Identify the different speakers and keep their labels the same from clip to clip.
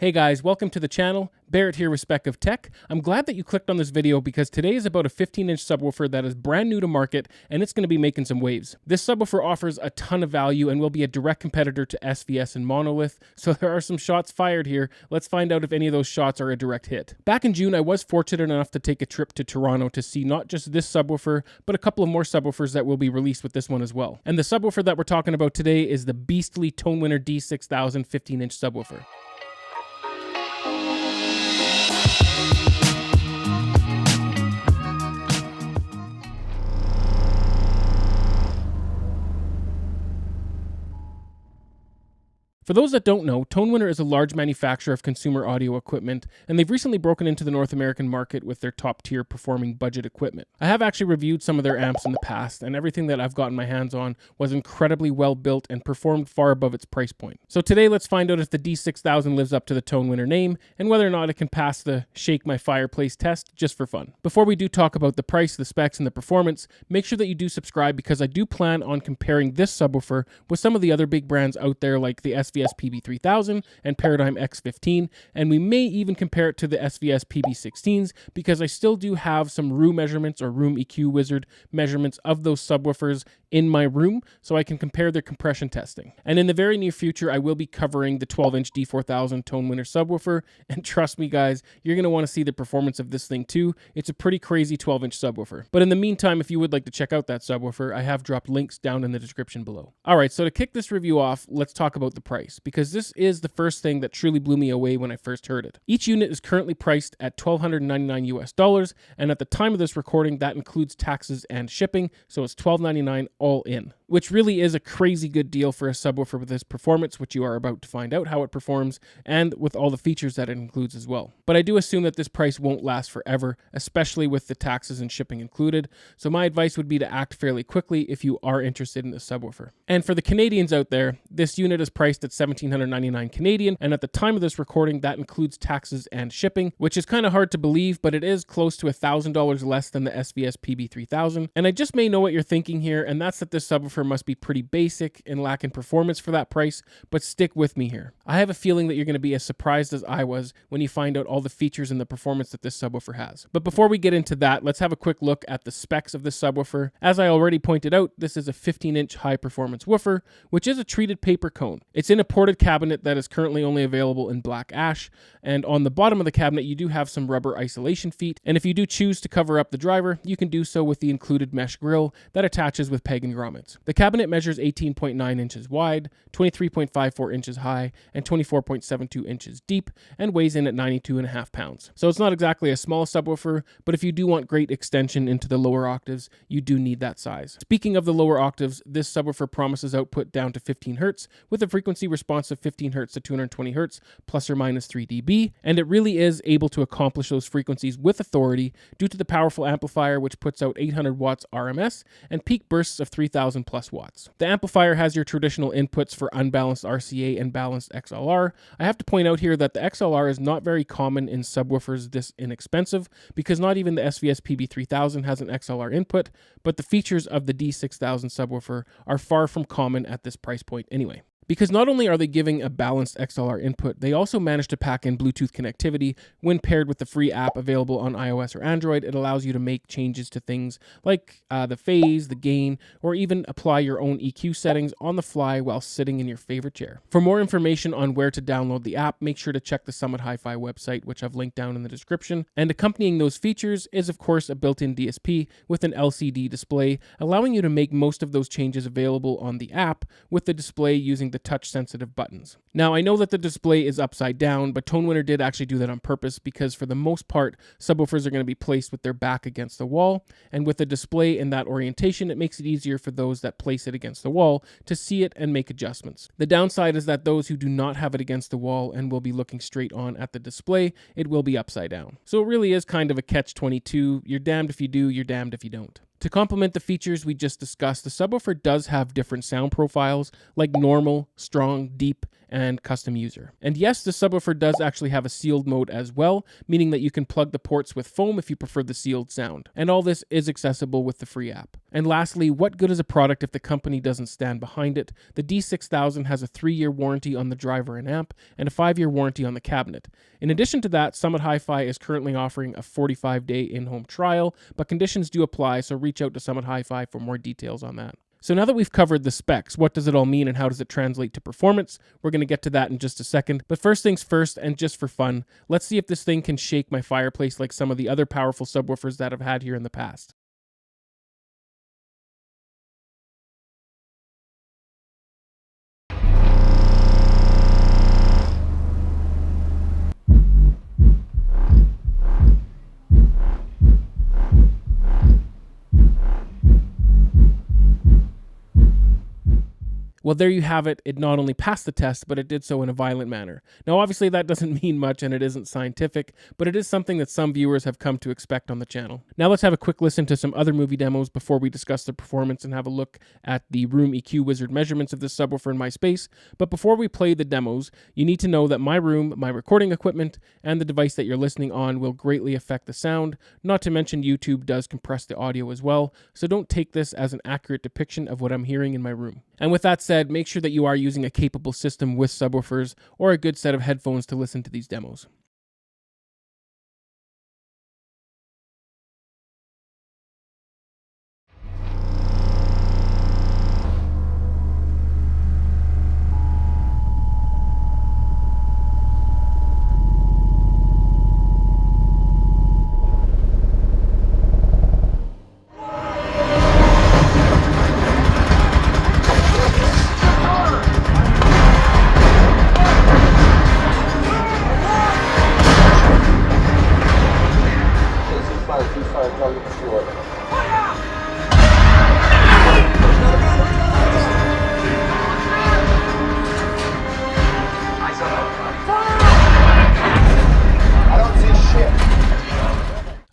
Speaker 1: Hey guys, welcome to the channel. Barrett here with Spec of Tech. I'm glad that you clicked on this video because today is about a 15-inch subwoofer that is brand new to market and it's going to be making some waves. This subwoofer offers a ton of value and will be a direct competitor to SVS and Monolith, so there are some shots fired here. Let's find out if any of those shots are a direct hit. Back in June, I was fortunate enough to take a trip to Toronto to see not just this subwoofer, but a couple of more subwoofers that will be released with this one as well. And the subwoofer that we're talking about today is the beastly Tonewinner D6000 15-inch subwoofer. For those that don't know, Tonewinner is a large manufacturer of consumer audio equipment, and they've recently broken into the North American market with their top-tier performing budget equipment. I have actually reviewed some of their amps in the past, and everything that I've gotten my hands on was incredibly well built and performed far above its price point. So today, let's find out if the D6000 lives up to the Tonewinner name, and whether or not it can pass the Shake My Fireplace test just for fun. Before we do talk about the price, the specs, and the performance, make sure that you do subscribe because I do plan on comparing this subwoofer with some of the other big brands out there like the SVS PB3000 and Paradigm X15, and we may even compare it to the SVS PB16s because I still do have some REW measurements or Room EQ Wizard measurements of those subwoofers in my room so I can compare their compression testing. And in the very near future, I will be covering the 12-inch D4000 Tonewinner subwoofer, and trust me guys, you're going to want to see the performance of this thing too. It's a pretty crazy 12-inch subwoofer. But in the meantime, if you would like to check out that subwoofer, I have dropped links down in the description below. Alright, so to kick this review off, let's talk about the price, because this is the first thing that truly blew me away when I first heard it. Each unit is currently priced at $1,299 US, and at the time of this recording, that includes taxes and shipping, so it's $1,299 all in, which really is a crazy good deal for a subwoofer with this performance, which you are about to find out how it performs, and with all the features that it includes as well. But I do assume that this price won't last forever, especially with the taxes and shipping included, so my advice would be to act fairly quickly if you are interested in this subwoofer. And for the Canadians out there, this unit is priced at $1,799 Canadian, and at the time of this recording, that includes taxes and shipping, which is kind of hard to believe, but it is close to $1,000 less than the SVS PB3000. And I just may know what you're thinking here, and that's that this subwoofer must be pretty basic and lack in performance for that price, but stick with me here. I have a feeling that you're going to be as surprised as I was when you find out all the features and the performance that this subwoofer has. But before we get into that, let's have a quick look at the specs of this subwoofer. As I already pointed out, this is a 15-inch high-performance woofer, which is a treated paper cone. It's in a ported cabinet that is currently only available in black ash, and on the bottom of the cabinet you do have some rubber isolation feet, and if you do choose to cover up the driver, you can do so with the included mesh grille that attaches with peg and grommets. The cabinet measures 18.9 inches wide, 23.54 inches high, and 24.72 inches deep, and weighs in at 92.5 pounds. So it's not exactly a small subwoofer, but if you do want great extension into the lower octaves, you do need that size. Speaking of the lower octaves, this subwoofer promises output down to 15 Hz with a frequency response of 15 Hz to 220 Hz plus or minus 3 dB, and it really is able to accomplish those frequencies with authority due to the powerful amplifier, which puts out 800 watts RMS and peak bursts of 3,000 plus watts. The amplifier has your traditional inputs for unbalanced RCA and balanced XLR. I have to point out here that the XLR is not very common in subwoofers this inexpensive, because not even the SVS PB3000 has an XLR input, but the features of the D6000 subwoofer are far from common at this price point anyway. Because not only are they giving a balanced XLR input, they also manage to pack in Bluetooth connectivity. When paired with the free app available on iOS or Android, it allows you to make changes to things like the phase, the gain, or even apply your own EQ settings on the fly while sitting in your favorite chair. For more information on where to download the app, make sure to check the Summit Hi-Fi website, which I've linked down in the description. And accompanying those features is, of course, a built-in DSP with an LCD display, allowing you to make most of those changes available on the app with the display using the touch-sensitive buttons. Now, I know that the display is upside down, but Tonewinner did actually do that on purpose because for the most part, subwoofers are going to be placed with their back against the wall, and with the display in that orientation, it makes it easier for those that place it against the wall to see it and make adjustments. The downside is that those who do not have it against the wall and will be looking straight on at the display, it will be upside down. So it really is kind of a catch-22. You're damned if you do, you're damned if you don't. To complement the features we just discussed, the subwoofer does have different sound profiles like normal, strong, deep, and custom user. And yes, the subwoofer does actually have a sealed mode as well, meaning that you can plug the ports with foam if you prefer the sealed sound. And all this is accessible with the free app. And lastly, what good is a product if the company doesn't stand behind it? The D6000 has a 3-year warranty on the driver and amp, and a 5-year warranty on the cabinet. In addition to that, Summit Hi-Fi is currently offering a 45-day in-home trial, but conditions do apply, so reach out to Summit Hi-Fi for more details on that. So now that we've covered the specs, what does it all mean and how does it translate to performance? We're going to get to that in just a second. But first things first, and just for fun, let's see if this thing can shake my fireplace like some of the other powerful subwoofers that I've had here in the past. Well, there you have it. It not only passed the test, but it did so in a violent manner. Now, obviously, that doesn't mean much and it isn't scientific, but it is something that some viewers have come to expect on the channel. Now, let's have a quick listen to some other movie demos before we discuss the performance and have a look at the Room EQ Wizard measurements of this subwoofer in my space. But before we play the demos, you need to know that my room, my recording equipment, and the device that you're listening on will greatly affect the sound. Not to mention YouTube does compress the audio as well, so don't take this as an accurate depiction of what I'm hearing in my room. And with that said, make sure that you are using a capable system with subwoofers or a good set of headphones to listen to these demos.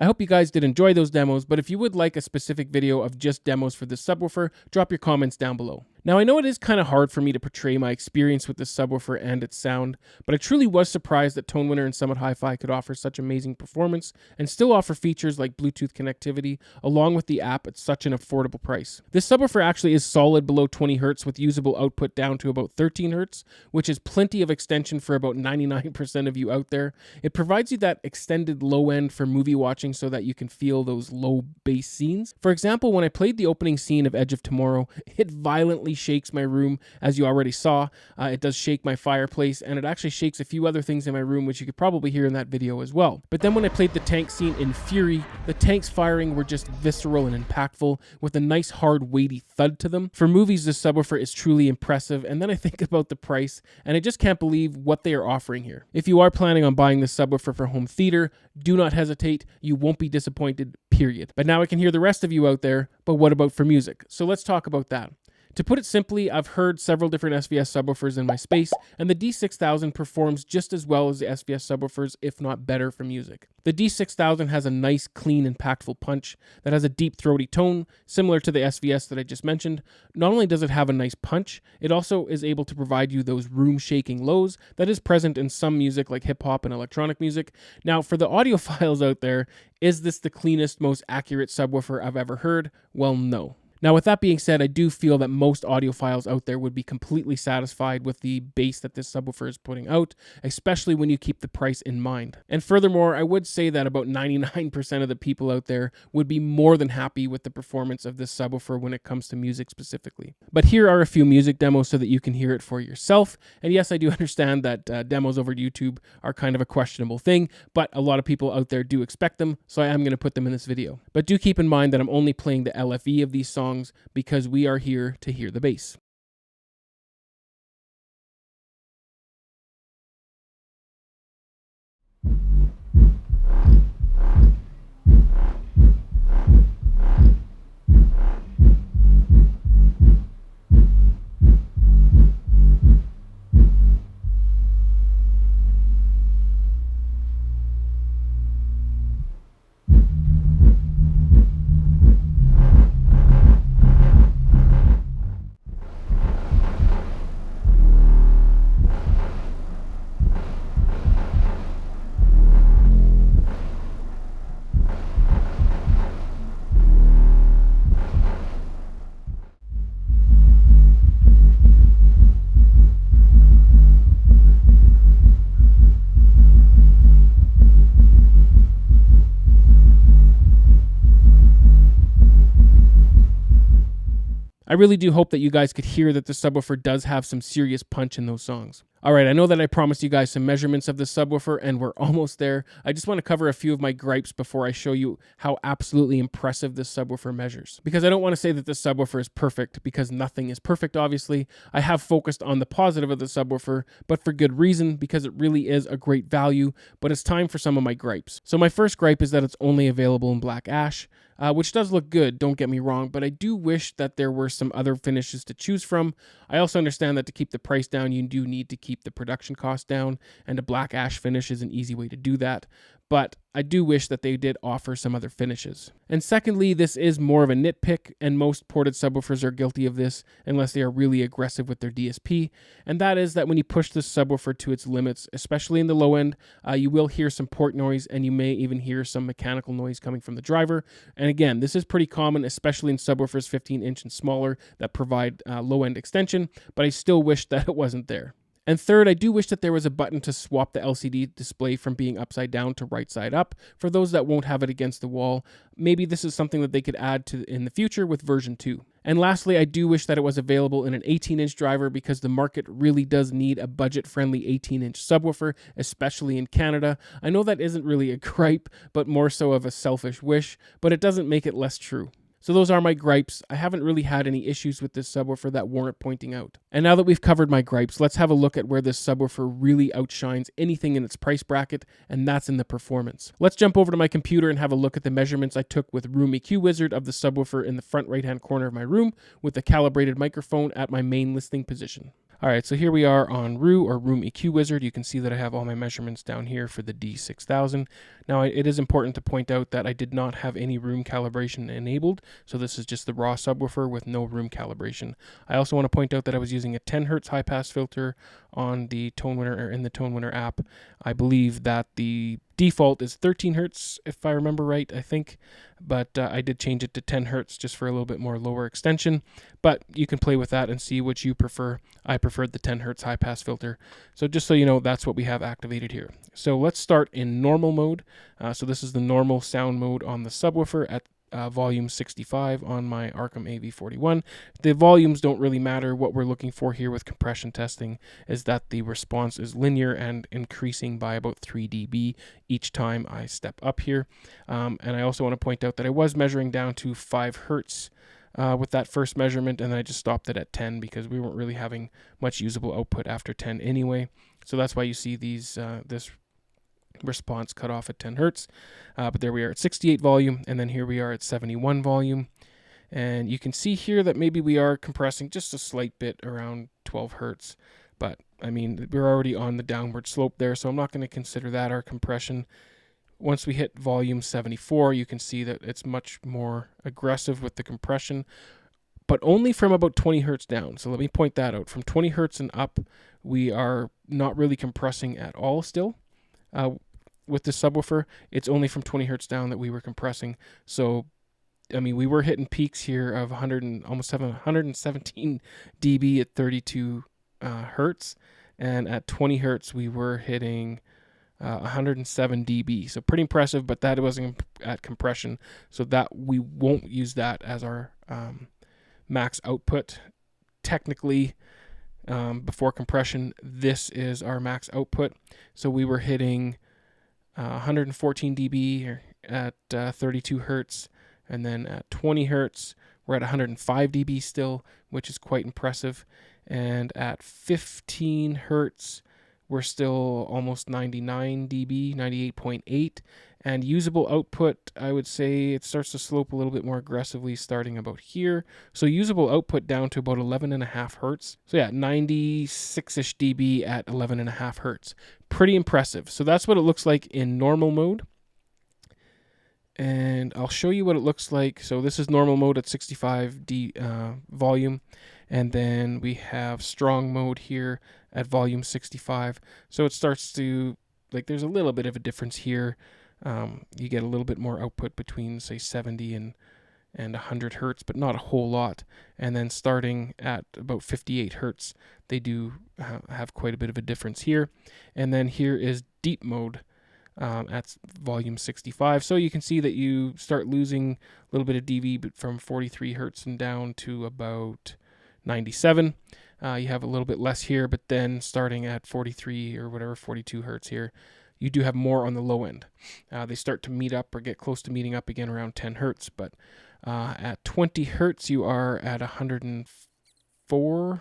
Speaker 1: I hope you guys did enjoy those demos, but if you would like a specific video of just demos for this subwoofer, drop your comments down below. Now, I know it is kind of hard for me to portray my experience with this subwoofer and its sound, but I truly was surprised that Tonewinner and Summit Hi-Fi could offer such amazing performance and still offer features like Bluetooth connectivity along with the app at such an affordable price. This subwoofer actually is solid below 20 Hz with usable output down to about 13 Hz, which is plenty of extension for about 99% of you out there. It provides you that extended low end for movie watching so that you can feel those low bass scenes. For example, when I played the opening scene of Edge of Tomorrow, it violently shakes my room, as you already saw. It does shake my fireplace, and it actually shakes a few other things in my room, which you could probably hear in that video as well. But then when I played the tank scene in Fury, the tanks firing were just visceral and impactful, with a nice hard weighty thud to them. For movies, this subwoofer is truly impressive, and then I think about the price, and I just can't believe what they are offering here. If you are planning on buying this subwoofer for home theater, do not hesitate. You won't be disappointed, period. But now I can hear the rest of you out there, but what about for music? So let's talk about that. To put it simply, I've heard several different SVS subwoofers in my space, and the D6000 performs just as well as the SVS subwoofers, if not better, for music. The D6000 has a nice, clean, impactful punch that has a deep, throaty tone, similar to the SVS that I just mentioned. Not only does it have a nice punch, it also is able to provide you those room-shaking lows that is present in some music like hip-hop and electronic music. Now, for the audiophiles out there, is this the cleanest, most accurate subwoofer I've ever heard? Well, no. Now, with that being said, I do feel that most audiophiles out there would be completely satisfied with the bass that this subwoofer is putting out, especially when you keep the price in mind. And furthermore, I would say that about 99% of the people out there would be more than happy with the performance of this subwoofer when it comes to music specifically. But here are a few music demos so that you can hear it for yourself. And yes, I do understand that demos over YouTube are kind of a questionable thing, but a lot of people out there do expect them, so I am going to put them in this video. But do keep in mind that I'm only playing the LFE of these songs because we are here to hear the bass. I really do hope that you guys could hear that the subwoofer does have some serious punch in those songs. All right, I know that I promised you guys some measurements of the subwoofer, and we're almost there. I just want to cover a few of my gripes before I show you how absolutely impressive this subwoofer measures. Because I don't want to say that this subwoofer is perfect, because nothing is perfect, obviously. I have focused on the positive of the subwoofer, but for good reason, because it really is a great value, but it's time for some of my gripes. So my first gripe is that it's only available in black ash. Which does look good, don't get me wrong, but I do wish that there were some other finishes to choose from. I also understand that to keep the price down, you do need to keep the production cost down, and a black ash finish is an easy way to do that. But I do wish that they did offer some other finishes. And secondly, this is more of a nitpick, and most ported subwoofers are guilty of this unless they are really aggressive with their DSP. And that is that when you push this subwoofer to its limits, especially in the low end, you will hear some port noise, and you may even hear some mechanical noise coming from the driver. And again, this is pretty common, especially in subwoofers 15-inch and smaller that provide low-end extension, but I still wish that it wasn't there. And third, I do wish that there was a button to swap the LCD display from being upside down to right side up. For those that won't have it against the wall, maybe this is something that they could add to in the future with version 2. And lastly, I do wish that it was available in an 18-inch driver, because the market really does need a budget-friendly 18-inch subwoofer, especially in Canada. I know that isn't really a gripe, but more so of a selfish wish, but it doesn't make it less true. So those are my gripes. I haven't really had any issues with this subwoofer that warrant pointing out. And now that we've covered my gripes, let's have a look at where this subwoofer really outshines anything in its price bracket, and that's in the performance. Let's jump over to my computer and have a look at the measurements I took with REW EQ Wizard of the subwoofer in the front right-hand corner of my room with the calibrated microphone at my main listening position. All right, so here we are on REW or REW EQ Wizard. You can see that I have all my measurements down here for the D6000. Now, it is important to point out that I did not have any room calibration enabled, so this is just the raw subwoofer with no room calibration. I also want to point out that I was using a 10 Hz high-pass filter on the Tonewinner, or in the Tonewinner app. I believe that the default is 13 Hz, if I remember right, I think, but I did change it to 10 Hz just for a little bit more lower extension, but you can play with that and see which you prefer. I preferred the 10 Hz high-pass filter, so just so you know, that's what we have activated here. So let's start in normal mode. So this is the normal sound mode on the subwoofer at volume 65 on my Arkham AV41. The volumes don't really matter. What we're looking for here with compression testing is that the response is linear and increasing by about 3 dB each time I step up here. And I also want to point out that I was measuring down to 5 Hertz with that first measurement, and then I just stopped it at 10 because we weren't really having much usable output after 10 anyway. So that's why you see these this response cut off at 10 Hertz. But there we are at 68 volume, and then here we are at 71 volume. And you can see here that maybe we are compressing just a slight bit around 12 Hertz. But I mean, we're already on the downward slope there, so I'm not going to consider that our compression. Once we hit volume 74, you can see that it's much more aggressive with the compression, but only from about 20 Hertz down. So let me point that out. From 20 Hertz and up, we are not really compressing at all still. With the subwoofer, it's only from 20 Hertz down that we were compressing. So, I mean, we were hitting peaks here of almost 117 dB at 32 Hertz, and at 20 Hertz we were hitting 107 dB. So pretty impressive, but that wasn't at compression, so that we won't use that as our max output. Technically, before compression, this is our max output. So we were hitting 114 dB at 32 Hertz, and then at 20 Hertz, we're at 105 dB still, which is quite impressive. And at 15 Hertz, we're still almost 99 dB, 98.8. And usable output, I would say it starts to slope a little bit more aggressively starting about here. So usable output down to about 11.5 Hertz. So yeah, 96-ish dB at 11.5 Hertz. Pretty impressive. So that's what it looks like in normal mode. And I'll show you what it looks like. So this is normal mode at 65 volume. And then we have strong mode here at volume 65. So it starts to, like, there's a little bit of a difference here. You get a little bit more output between, say, 70 and 100 Hertz, but not a whole lot. And then starting at about 58 Hertz, they do have quite a bit of a difference here. And then here is deep mode. at volume 65. So you can see that you start losing a little bit of dB from 43 hertz and down to about 97. You have a little bit less here, but then starting at 43 or whatever, 42 hertz here, you do have more on the low end. They start to meet up or get close to meeting up again around 10 hertz, but at 20 hertz, you are at 104,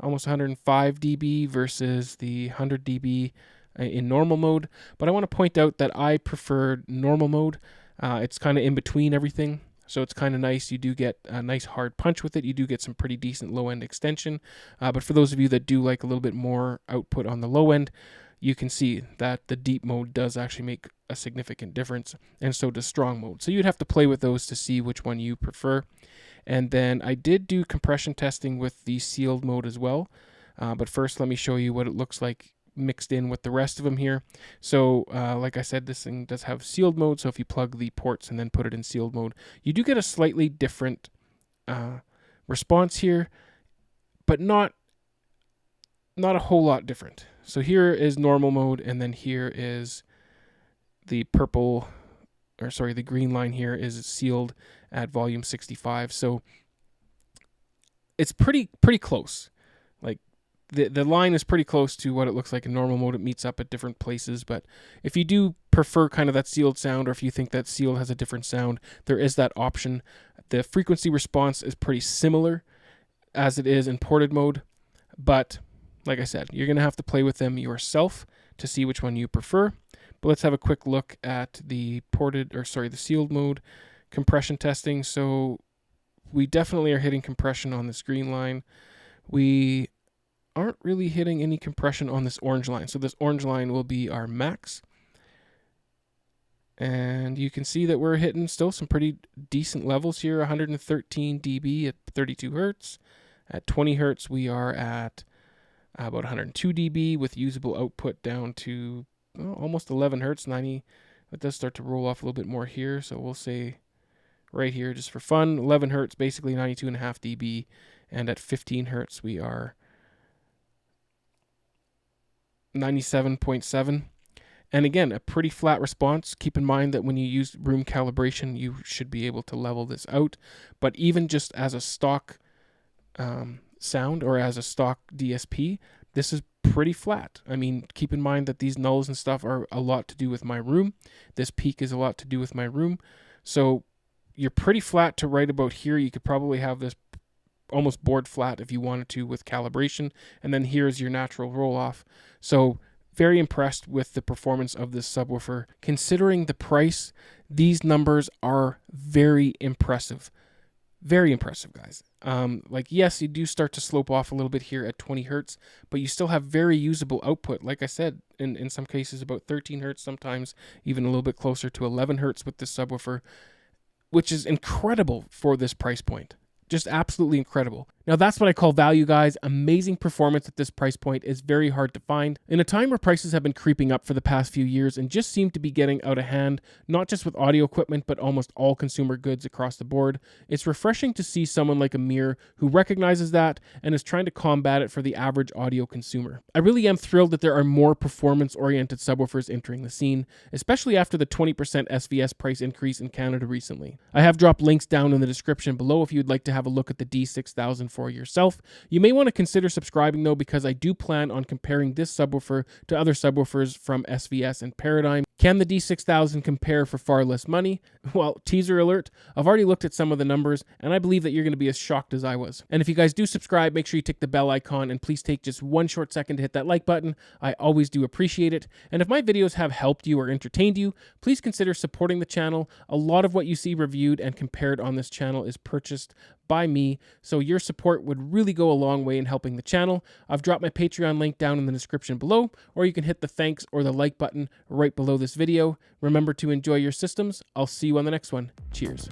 Speaker 1: almost 105 dB versus the 100 dB in normal mode. But I want to point out that I prefer normal mode. It's kind of in between everything. So it's kind of nice. You do get a nice hard punch with it. You do get some pretty decent low end extension. But for those of you that do like a little bit more output on the low end, you can see that the deep mode does actually make a significant difference, and so does strong mode. So you'd have to play with those to see which one you prefer. And then I did do compression testing with the sealed mode as well. But first, let me show you what it looks like mixed in with the rest of them here. So like I said, this thing does have sealed mode. So if you plug the ports and then put it in sealed mode, you do get a slightly different response here, but not a whole lot different. So here is normal mode, and then here is the the green line here is sealed at volume 65. So it's pretty close. Like the line is pretty close to what it looks like in normal mode. It meets up at different places, but if you do prefer kind of that sealed sound, or if you think that sealed has a different sound, there is that option. The frequency response is pretty similar as it is in ported mode, but like I said, you're going to have to play with them yourself to see which one you prefer. But let's have a quick look at the the sealed mode compression testing. So we definitely are hitting compression on this green line. We aren't really hitting any compression on this orange line. So this orange line will be our max. And you can see that we're hitting still some pretty decent levels here, 113 dB at 32 hertz. At 20 hertz, we are at about 102 dB with usable output down to almost 11 hertz, 90. It does start to roll off a little bit more here, so we'll say right here, just for fun, 11 hertz, basically 92.5 dB, and at 15 hertz we are 97.7. And again, a pretty flat response. Keep in mind that when you use room calibration, you should be able to level this out. But even just as a stock sound or as a stock DSP, this is pretty flat. I mean, keep in mind that these nulls and stuff are a lot to do with my room. This peak is a lot to do with my room. So you're pretty flat to right about here. You could probably have this almost board flat if you wanted to with calibration. And then here's your natural roll off. So very impressed with the performance of this subwoofer. Considering the price, these numbers are very impressive. Very impressive, guys. Like, yes, you do start to slope off a little bit here at 20 hertz, but you still have very usable output. Like I said, in some cases about 13 hertz, sometimes even a little bit closer to 11 hertz with this subwoofer, which is incredible for this price point. Just absolutely incredible. Now that's what I call value, guys. Amazing performance at this price point is very hard to find. In a time where prices have been creeping up for the past few years and just seem to be getting out of hand, not just with audio equipment, but almost all consumer goods across the board, it's refreshing to see someone like Amir who recognizes that and is trying to combat it for the average audio consumer. I really am thrilled that there are more performance-oriented subwoofers entering the scene, especially after the 20% SVS price increase in Canada recently. I have dropped links down in the description below if you'd like to have a look at the D6000 for yourself. You may want to consider subscribing though, because I do plan on comparing this subwoofer to other subwoofers from SVS and Paradigm. Can the D6000 compare for far less money? Well, teaser alert, I've already looked at some of the numbers and I believe that you're going to be as shocked as I was. And if you guys do subscribe, make sure you tick the bell icon and please take just one short second to hit that like button. I always do appreciate it. And if my videos have helped you or entertained you, please consider supporting the channel. A lot of what you see reviewed and compared on this channel is purchased by me, so your support would really go a long way in helping the channel. I've dropped my Patreon link down in the description below, or you can hit the thanks or the like button right below this video. Remember to enjoy your systems. I'll see you on the next one. Cheers.